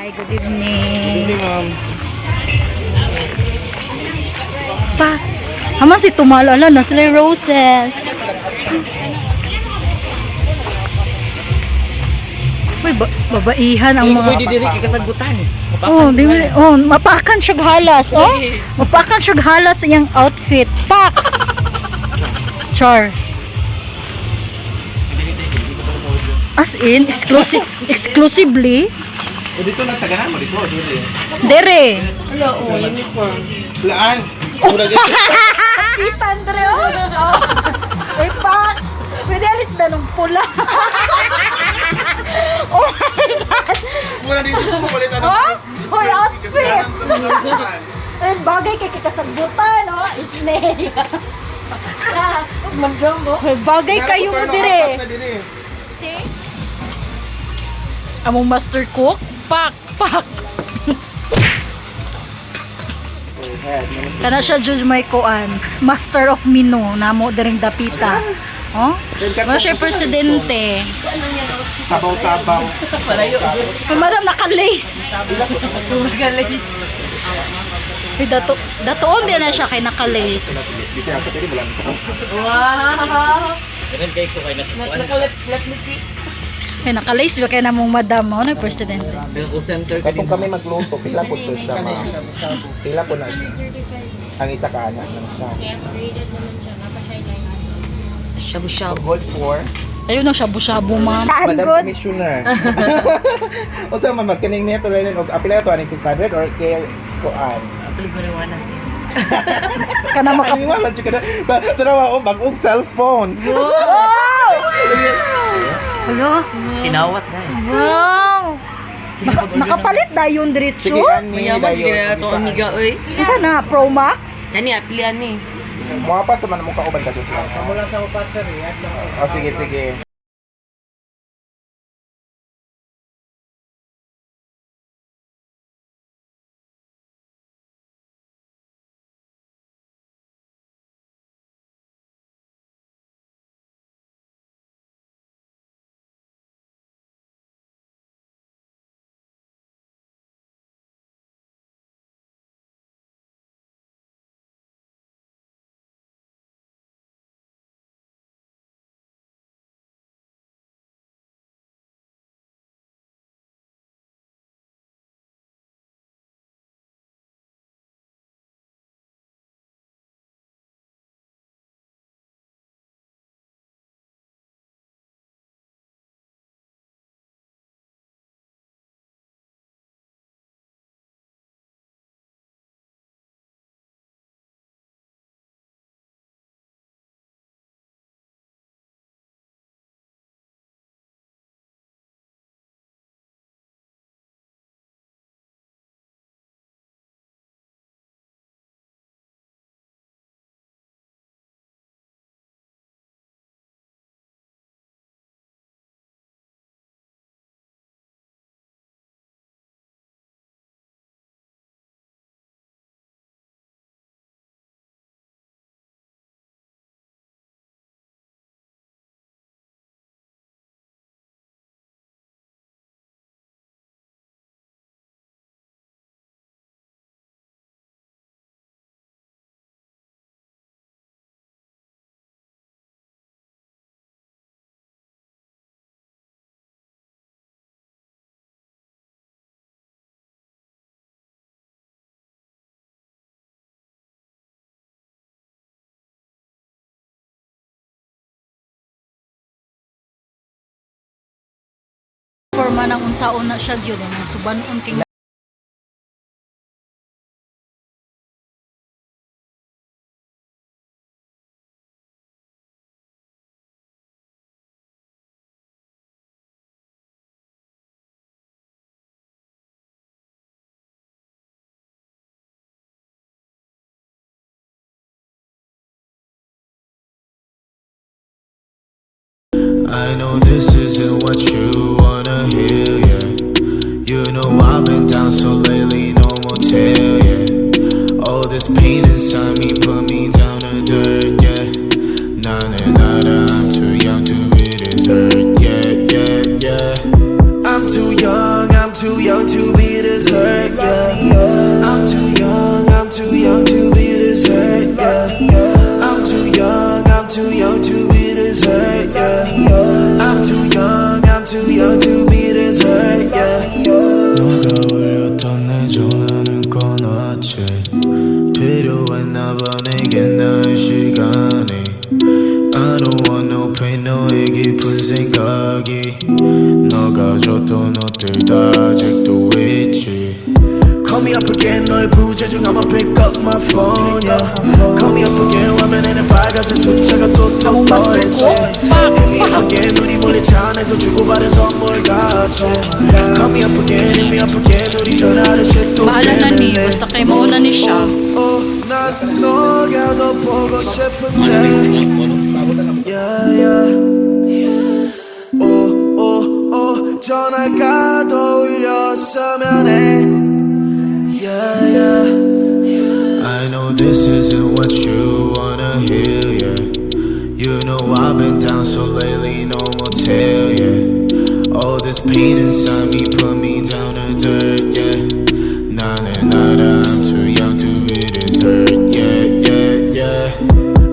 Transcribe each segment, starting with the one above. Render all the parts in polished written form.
Hi, good evening. Hindi, ma'am. Pa, haman si tumalala na sila yung roses. Uy, babaihan ang mga... Pwede diri kikasagutan. Oh, di mo, oh, mapakan siya halas, oh. Mapakan siya halas yung outfit. Pak! Char. As in, exclusively. O dito nagtaganan mo dito, dito. Dere. Wala, oh, uniform. Laan. Kita, Andre, oh. Ay, Pak! Pwede alis na nung pula. Oh my God! Muna dito mo palitan Oh? Hoy, outfit! Ay, bagay kay kikasagutan, oh. Isnay. Magdambo. Hoy, bagay kayo mo dire. See? Among master cook? Pak! Pak! Kana siya judge may kuan. Master of menu. Namo diring dapita. Oh? Ano siya presidente? Sabaw-sabaw. Ay, madam, naka-lace. Magalis. Ay, datoon din na siya kay naka-lace. Wow. Ganun kayo ko kayo Let me see. Ay, naka-lace ba kaya namong madam mo na presidente? Center Kaya kung kami magluto, pila po to siya, ma'am. Pila po na siya. Ang isa ka anak ng siya. Shabu-shabu. Gold 4. Ayun na, shabu-shabu, ma'am. Madam Commissioner. O sa ma'am, magkaning neto rin o apila to aning 600 or kay kuan. Apil marijuana sis. Kana maka... Ano wala chika na. Tanawa ko bagong cellphone. Wow! Hello? Kinawat na. Wow! Nakapalit na yung diretso? Sige, ani Mayaman siya to amiga oy. Isa na, Pro Max? Kani apilian ni. Muapas naman mo kauban ka dito. Mula sa upat sir, O sige, sige. Forma ng unsaon na siya yun. Mga subanon king... I know this isn't what you wanna hear, yeah. You know I've been down so lately, no motel, yeah. All this pain inside me put me down to dirt, yeah. Nah, I'm too young to be this hurt, yeah. I'm too young to be 너가 줬던 옷들 다 아직도 있지. Call me up again 너의 부재중 I'ma pick up my phone yeah. Call me up again 화면에는 빨간색 숫자가 또 떠있지. Hit me up again 우리 몰래 차 안에서 주고받은 선물 같이. Call me up again hit me up again 우리 전화를 또 Bahala na ni, basta kay mauna ni siya. 난 너가 더 보고 싶은데 yeah yeah 오 전화가 더 울렸으면 해 yeah yeah I know this isn't what you wanna hear yeah You know I've been down so lately no motel yeah All this pain inside me put me down to dirt yeah 나는 알아 I'm too young to be this hurt yeah yeah yeah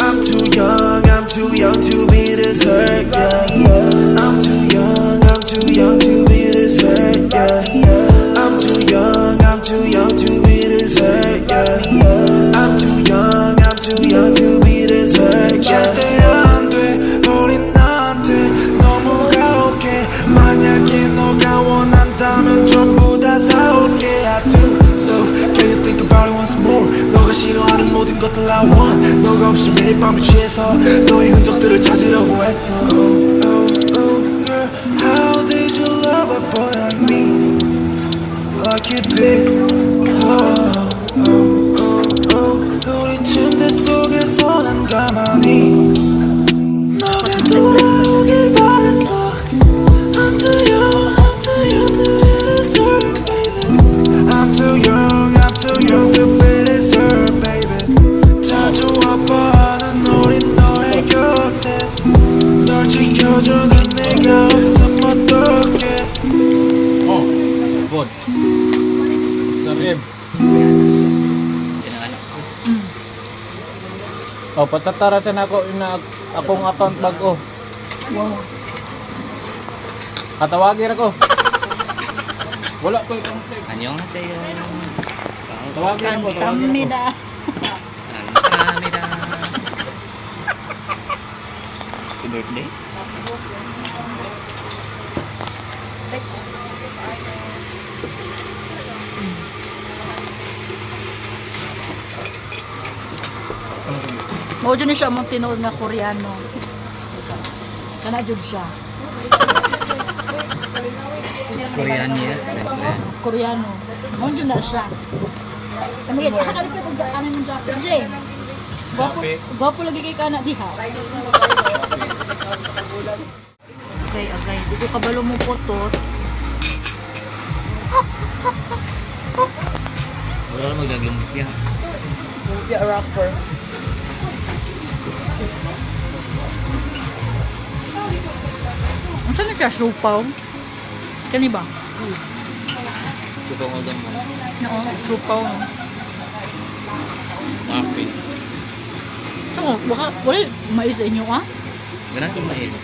I'm too young to be this hurt yeah I'm too young to be this hurt yeah I'm too young to be this hurt yeah I'm too young to be this hurt yeah 절대 안돼 우린 나한테 너무 가혹해 만약에 너가 원한다면 전부 다 사올게 I do so can you think about it once more 너가 싫어하는 모든 것들 I want 너가 없이 매일 밤을 취해서 너의 흔적들을 찾으려고 했어 girl how did you love a boy like me like you did 우리 침대 속에서 난 가만히 너가 돌아오길 바랬어 I'm too young to be this hurt baby I'm too young to be this hurt baby 자주 아파하는 우린 너의 곁에 널 지켜주는 내가 없으면 어떡해 Good. Sabi. Oh, patatarasin ako na akong account bago. Wow. Katawagin ako. Wala ko itong text. 안녕하세요. Tawagin ako, tawagin ako. Kamida. 감사합니다. Happy birthday. Mao dyan siya mong tinuod nga Koreano. Kana jud siya. Korean yes. Siyempre. Koreano. Mao dyan na siya. Kami gid hakali pa tag ano ng Dr. J. Gwapo lagi kay kana diha. Okay. Dito kabalo mo potos. Wala lang magdaglumpia. Lumpia wrapper. Ano na siya? Supaw? Kani ba? Ito ko daw mo. Oo, supaw. Happy. So, baka wala mais sa inyo ah? Ganun yung mais.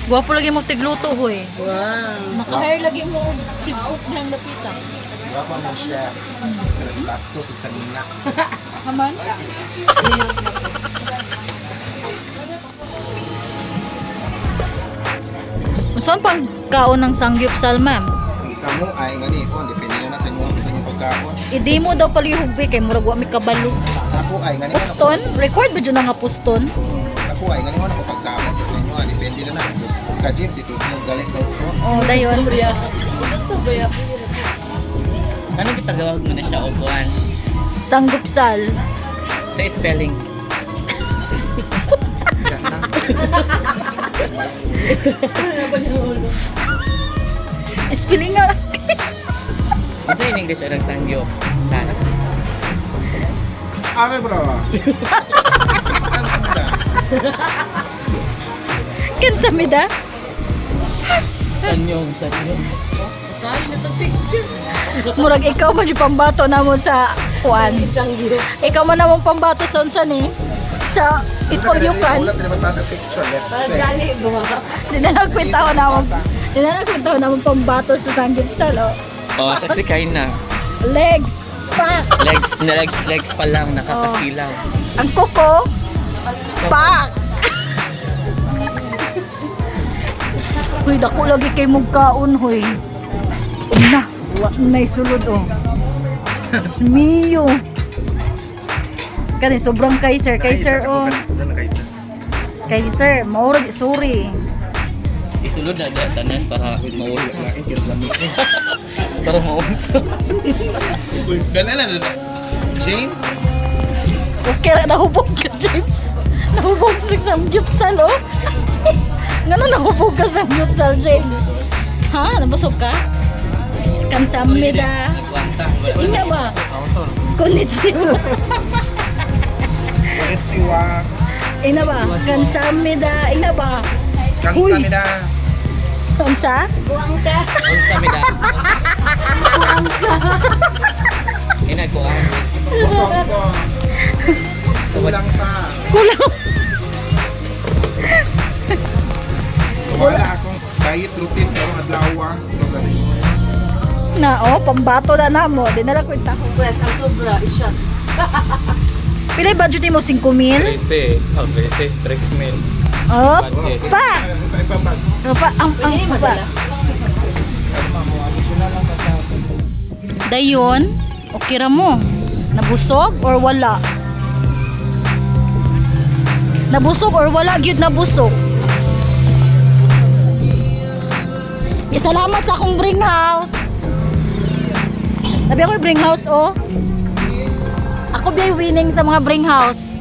Gwapo lagi mo tigluto ho eh. Wow. Naka-hair lagi mo kipot na yung lapita. Wapa mo siya. Bastos sa kanina. Haman? Saan pang kaon ng sangyupsal, ma'am? Isa mo ay ngani ko depende na sa inyong pagkaon. Hindi mo daw palihugbi kay murag wa mi kabalo. Sa po ay ngani Puston? Record ba dyan nga puston? Sa po ay ngani mo na pagkaon sa inyo depende na ka-gym dito mo galing daw ko. Oh, dayon. Ano kita gawag mo na siya upuan? Sanggupsal. Sa spelling. Spelling nga. Ano in English ang sangyo? Sana. Ame bro. Kinsa mi da? Sanyong. Murag ikaw man yung pambato na mo sa kuan. Ikaw man namang pambato sa unsa ni? Sa Ipolyukan. Wala dapat ta picture. Di na nagkwentaw na mo pambato sa sanggipsal oh. Oh, sexy kain na. Legs, pak. Legs pa lang, nakakasilaw. Ang kuko, pak. Hoy, dako lagi kay mugkaon, hoy. Na, wa na isulod, oh. Miyo. Kani, sobrang Kaiser. Kaiser, oh. Kaiser, maurag, sorry. Isulod na dyan tanan para mawala. Para mawala. Ganala na. James? Okay, nahubog ka, James. Nahubog sa samgyupsal, oh. Nga nahubog ka sa samgyupsal, James. Ha? Nabusog ka? Kansamida. Ina ba? Konnichiwa. Konnichiwa. Ina ba? Kansamida. Ina ba? Uy. Kamsamida. Kansa? Buang ka. Unsa mi da? Ina ko ang. Busog ko. Kulang pa. Kulang. Wala akong diet routine pero adlaw. Na, oh, pambato na na mo. Dinala ko ita ko. Press, ang sobra. I-shots. Pilay budget mo? 5,000? 3,000 Oh, budget. pa! Oh, pa, ang pa. Dayon, okay ra mo. Nabusog or wala? Nabusog or wala gyud nabusog? Salamat sa akong bring house. Nabi ako bring house, oh. Ako biyay winning sa mga bring house.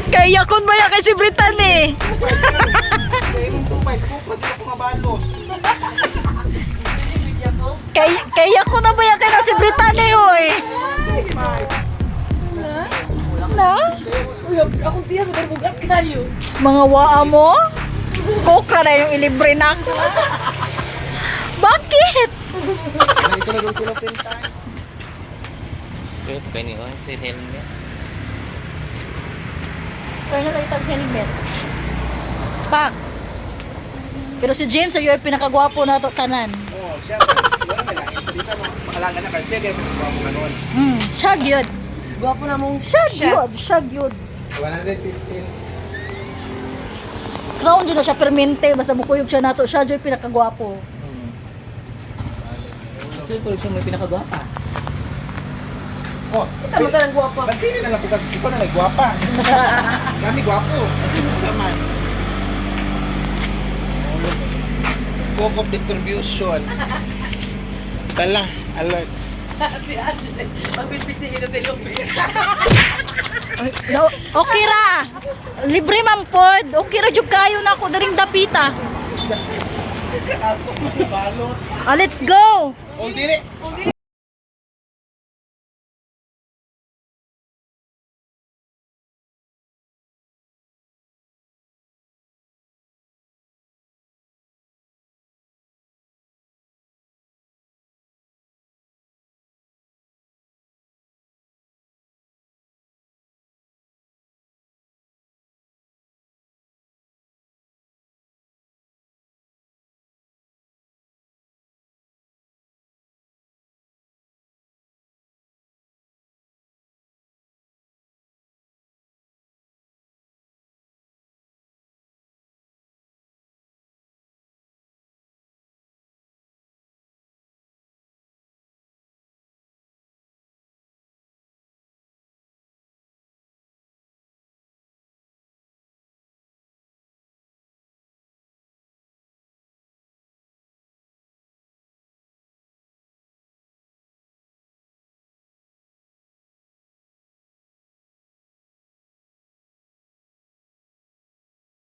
Kaya kun ba yan kay si Brittany? Kaya ko na ba yan kay na si Brittany, oy? Na? Akong tiyan, magbugat kayo. Mga waa mo? Kokra na yung ilibre na ako. Bakit? Wait, penny on si helmet. Kaya na itag helmet. Pak. Pero si James ay pinakagwapo na to tanan. Oo, siya. Wala na lang. Dito mo, makalaga na kasi. Kaya mo ganun. Siya gyud. Gwapo na mong Siya gyud. 115. Crown yun na siya permente. Basta mukuyog siya nato. Siya gyud pinakagwapo. So, ko siya may pinakagwapa. Oh, Tama ka ng gwapo. Bansini na lang po kasi ikaw na nagwapa. Kami gwapo. Naman. Book of distribution. Tala, alert. Magpipitihin na sa ilong. No, okay ra. Libre man pod. Okay ra jud kayo na ako daring dapita. Balot. Let's go. Oh, dili.